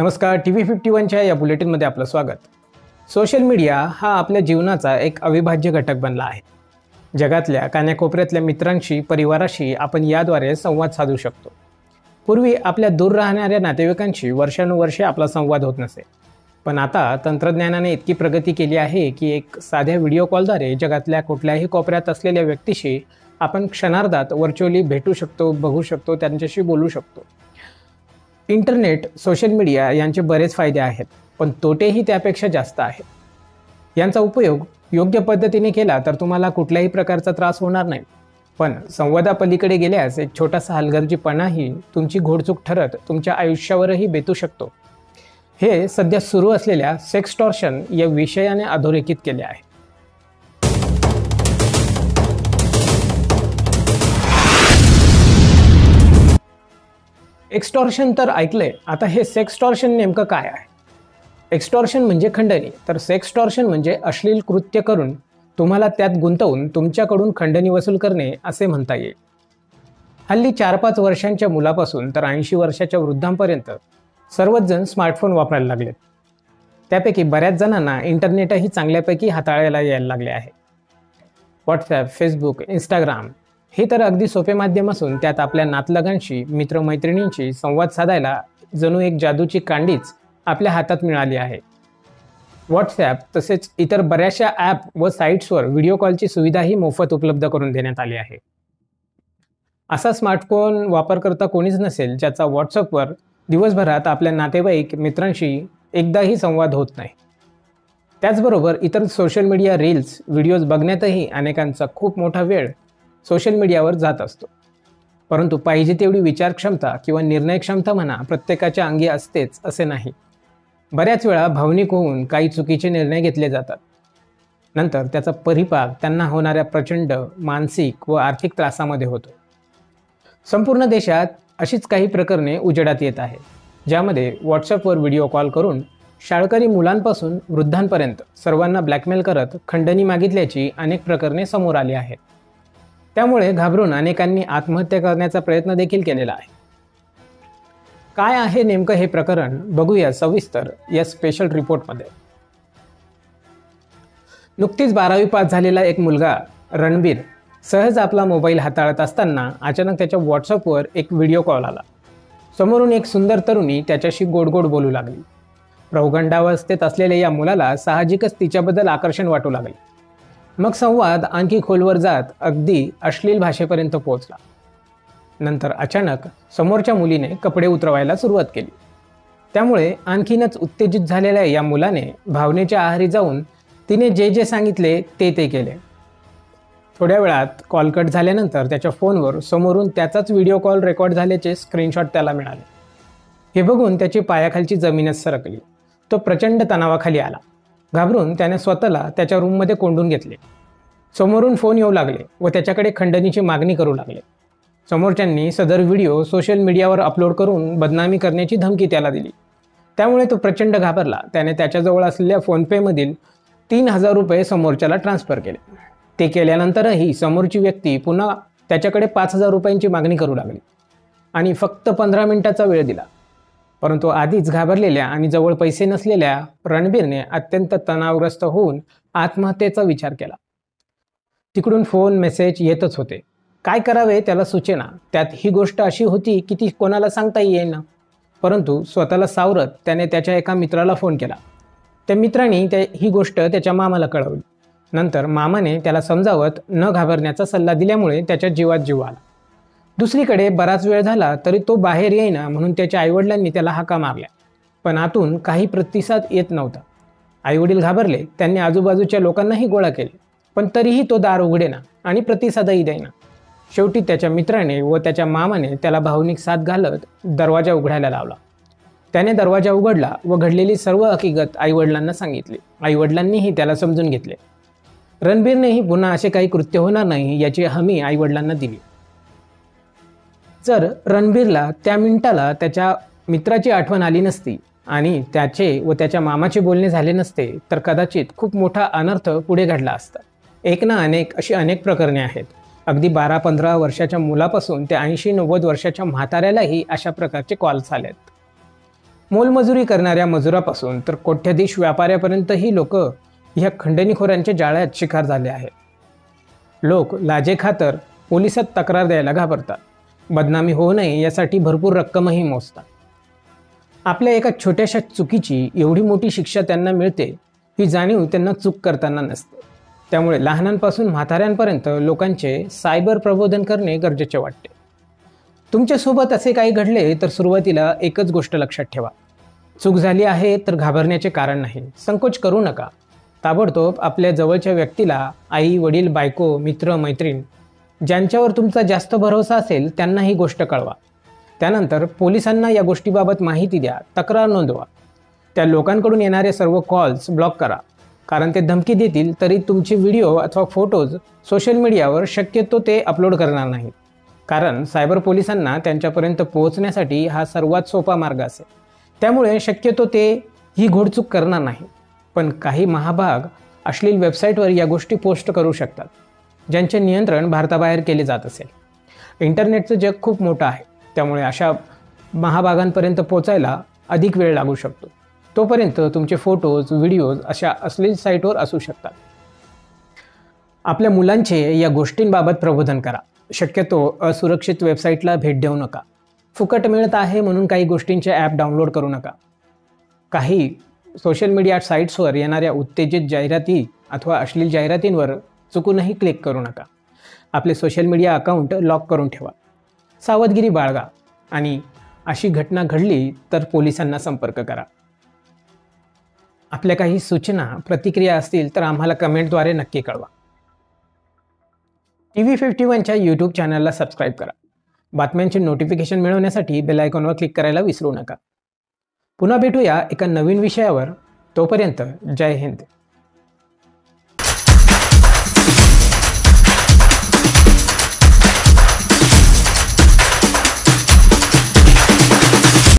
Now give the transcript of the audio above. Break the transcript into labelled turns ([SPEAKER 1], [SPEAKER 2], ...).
[SPEAKER 1] नमस्कार, TV51च्या या बुलेटिनमध्ये आपलं स्वागत. सोशल मीडिया हा आपल्या जीवनाचा एक अविभाज्य घटक बनला आहे. जगातल्या कानाकोपऱ्यातल्या मित्रांशी, परिवाराशी आपण याद्वारे संवाद साधू शकतो. पूर्वी आपल्या दूर राहणाऱ्या नातेवाईकांशी वर्षानुवर्षे आपला संवाद होत नसे. पण आता तंत्रज्ञानाने इतकी प्रगती केली आहे की एक साध्या व्हिडिओ कॉलद्वारे जगातल्या कुठल्याही कोपऱ्यात असलेल्या व्यक्तीशी आपण क्षणार्धात व्हर्च्युअली भेटू शकतो, बघू शकतो, त्यांच्याशी बोलू शकतो. इंटरनेट, सोशल मीडिया यांचे बरेच फायदे आहेत, पण तोटेही त्यापेक्षा जास्त आहेत. यांचा उपयोग योग्य पद्धतीने केला तर तुम्हाला कुठल्याही प्रकारचा त्रास होणार नाही. पण संवादापलीकडे गेल्यास एक छोटासा हलगर्जीपणाही तुमची घोडचूक ठरत तुमच्या आयुष्यावरही बेतू शकतो. हे सध्या सुरू असलेल्या सेक्सटॉर्शन या विषयाने अधोरेखित केले आहे. एक्सटॉर्शन तर ऐकलंय, आता हे सेक्सटॉर्शन नेमकं काय आहे? एक्सटॉर्शन म्हणजे खंडणी, तर सेक्सटॉर्शन म्हणजे अश्लील कृत्य करून तुम्हाला त्यात गुंतवून तुमच्याकडून खंडणी वसूल करणे असे म्हणता येईल. हल्ली 4-5 वर्षांच्या मुलापासून तर 80 वर्षाच्या वृद्धांपर्यंत सर्वच जण स्मार्टफोन वापरायला लागलेत. त्यापैकी बऱ्याच जणांना इंटरनेटही चांगल्यापैकी हाताळायला यायला लागले आहे. व्हॉट्सॲप, फेसबुक, इंस्टाग्राम हे तर अगदी सोपे माध्यम असून त्यात आपल्या नातलगांशी, मित्रमैत्रिणींशी संवाद साधायला जणू एक जादूची कांडीच आपल्या हातात मिळाली आहे. व्हॉट्सॲप तसेच इतर बऱ्याचशा ॲप व साईट्सवर व्हिडिओ कॉलची सुविधाही मोफत उपलब्ध करून देण्यात आली आहे. असा स्मार्टफोन वापरकर्ता कोणीच नसेल ज्याचा व्हॉट्सॲपवर दिवसभरात आपल्या नातेवाईक, मित्रांशी एकदाही संवाद होत नाही. त्याचबरोबर इतर सोशल मीडिया रील्स, व्हिडिओज बघण्यातही अनेकांचा खूप मोठा वेळ सोशल मीडियावर जात असतो. परंतु पाहिजे तेवढी विचारक्षमता किंवा निर्णयक्षमता म्हणा प्रत्येकाच्या अंगी असतेच असे नाही. बऱ्याच वेळा भावनिक होऊन काही चुकीचे निर्णय घेतले जातात. नंतर त्याचा परिपाक त्यांना होणाऱ्या प्रचंड मानसिक व आर्थिक त्रासामध्ये होतो. संपूर्ण देशात अशीच काही प्रकरणे उजेडात येत आहे, ज्यामध्ये व्हॉट्सॲपवर व्हिडिओ कॉल करून शाळकरी मुलांपासून वृद्धांपर्यंत सर्वांना ब्लॅकमेल करत खंडणी मागितल्याची अनेक प्रकरणे समोर आली आहेत. त्यामुळे घाबरून अनेकांनी आत्महत्या करण्याचा प्रयत्न देखील केलेला आहे. काय आहे नेमकं हे प्रकरण बघूया सविस्तर या स्पेशल रिपोर्टमध्ये. नुकतीच 12वी पास झालेला एक मुलगा रणबीर सहज आपला मोबाईल हाताळत असताना अचानक त्याच्या व्हॉट्सअपवर एक व्हिडिओ कॉल आला. समोरून एक सुंदर तरुणी त्याच्याशी गोड गोड बोलू लागली. प्रौगंडावस्थेत असलेल्या या मुलाला साहजिकच तिच्याबद्दल आकर्षण वाटू लागले. मग संवाद आणखी खोलवर जात अगदी अश्लील भाषेपर्यंत पोहोचला. नंतर अचानक समोरच्या मुलीने कपडे उतरवायला सुरुवात केली. त्यामुळे आणखीनच उत्तेजित झालेल्या या मुलाने भावनेच्या आहारी जाऊन तिने जे जे सांगितले ते केले. थोड्या वेळात कॉल कट झाल्यानंतर त्याच्या फोनवर समोरून त्याचाच व्हिडिओ कॉल रेकॉर्ड झाल्याचे स्क्रीनशॉट त्याला मिळाले. हे बघून त्याची पायाखालची जमीनच सरकली. तो प्रचंड तणावाखाली आला. घाबरून त्याने स्वतःला त्याच्या रूममध्ये कोंडून घेतले. समोरून फोन येऊ लागले व त्याच्याकडे खंडणीची मागणी करू लागले. समोरच्यांनी सदर व्हिडिओ सोशल मीडियावर अपलोड करून बदनामी करण्याची धमकी त्याला दिली. त्यामुळे तो प्रचंड घाबरला. त्याने त्याच्याजवळ असलेल्या फोनपेमधील 3,000 रुपये समोरच्याला ट्रान्सफर केले. ते केल्यानंतरही समोरची व्यक्ती पुन्हा त्याच्याकडे 5,000 रुपयांची मागणी करू लागली आणि फक्त 15 मिनिटाचा वेळ दिला. परंतु आधीच घाबरलेल्या आणि जवळ पैसे नसलेल्या रणबीरने अत्यंत तणावग्रस्त होऊन आत्महत्येचा विचार केला. तिकडून फोन, मेसेज येतच होते. काय करावे त्याला सुचेना. त्यात ही गोष्ट अशी होती की ती कोणाला सांगता येईना. परंतु स्वतःला सावरत त्याने त्याच्या एका मित्राला फोन केला. त्या मित्राने ही गोष्ट त्याच्या मामाला कळवली. नंतर मामाने त्याला समजावत न घाबरण्याचा सल्ला दिल्यामुळे त्याच्या जीवात जीव आला. दुसरीकडे बराच वेळ झाला तरी तो बाहेर येईना म्हणून त्याच्या आईवडिलांनी त्याला हाका मारल्या, पण आतून काही प्रतिसाद येत नव्हता. आईवडील घाबरले. त्यांनी आजूबाजूच्या लोकांनाही गोळा केले, पण तरीही तो दार उघडेना आणि प्रतिसादही देईना. शेवटी त्याच्या मित्राने व त्याच्या मामाने त्याला भावनिक साथ घालत दरवाजा उघडायला लावला. त्याने दरवाजा उघडला व घडलेली सर्व हकीकत आईवडिलांना सांगितली. आईवडिलांनीही त्याला समजून घेतले. रणबीरनेही पुन्हा असे काही कृत्य होणार नाही याची हमी आईवडिलांना दिली. जर रणबीरला त्या मिनिटाला त्याच्या मित्राची आठवण आली नसती आणि त्याचे व त्याच्या मामाचे बोलणे झाले नसते तर कदाचित खूप मोठा अनर्थ पुढे घडला असता. एक ना अनेक अशी अनेक प्रकरणे आहेत. अगदी 12-15 वर्षाच्या मुलापासून ते 80-90 वर्षाच्या म्हाताऱ्यालाही अशा प्रकारचे कॉल्स आलेत. मोलमजुरी करणाऱ्या मजुरापासून तर कोट्याधीश व्यापाऱ्यापर्यंतही लोक ह्या खंडणीखोरांच्या जाळ्यात शिकार झाले आहेत. लोक लाजेखातर पोलिसात तक्रार द्यायला घाबरतात. बदनामी होऊ नये यासाठी भरपूर रक्कमही मोजतात. आपल्या एका छोट्याशा चुकीची एवढी मोठी शिक्षा त्यांना मिळते ही जाणीव त्यांना चूक करताना नसते. त्यामुळे लहानांपासून म्हाताऱ्यांपर्यंत लोकांचे सायबर प्रबोधन करणे गरजेचे वाटते. तुमच्यासोबत असे काही घडले तर सुरुवातीला एकच गोष्ट लक्षात ठेवा. चूक झाली आहे तर घाबरण्याचे कारण नाही. संकोच करू नका. ताबडतोब आपल्या जवळच्या व्यक्तीला, आई, वडील, बायको, मित्र, मैत्रीण ज्यांच्यावर तुमचा जास्त भरोसा असेल त्यांना ही गोष्ट कळवा. त्यानंतर पोलिसांना या गोष्टीबाबत माहिती द्या, तक्रार नोंदवा. त्या लोकांकडून येणारे सर्व कॉल्स ब्लॉक करा. कारण ते धमकी देतील तरी तुमचे व्हिडिओ अथवा फोटोज सोशल मीडियावर शक्यतो ते अपलोड करणार नाहीत. कारण सायबर पोलिसांना त्यांच्यापर्यंत पोहोचण्यासाठी हा सर्वात सोपा मार्ग असेल. त्यामुळे शक्यतो ते ही घोडचूक करणार नाही. पण काही महाभाग अश्लील वेबसाईटवर या गोष्टी पोस्ट करू शकतात ज्यांचे नियंत्रण भारताबाहेर केले जात असेल. इंटरनेटचं जग खूप मोठं आहे. त्यामुळे अशा महाभागांपर्यंत पोचायला अधिक वेळ लागू शकतो. तोपर्यंत तुमचे फोटोज, व्हिडिओज अशा अश्लील साईटवर असू शकतात. आपल्या मुलांचे या गोष्टींबाबत प्रबोधन करा. शक्यतो असुरक्षित वेबसाईटला भेट देऊ नका. फुकट मिळत आहे म्हणून काही गोष्टींचे ॲप डाउनलोड करू नका. काही सोशल मीडिया साईट्सवर येणाऱ्या उत्तेजित जाहिराती अथवा अश्लील जाहिरातींवर चुकूनही क्लिक करू नका. आपले सोशल मीडिया अकाउंट लॉक करून ठेवा. सावधगिरी बाळगा आणि अशी घटना घडली तर पोलिसांना संपर्क करा. आपल्या काही सूचना, प्रतिक्रिया असतील तर आम्हाला कमेंटद्वारे नक्की कळवा. TV51च्या यूट्यूब चॅनलला सबस्क्राईब करा. बातम्यांचे नोटिफिकेशन मिळवण्यासाठी बेल आयकॉनवर क्लिक करायला विसरू नका. पुन्हा भेटूया एका नवीन विषयावर. तोपर्यंत जय हिंद.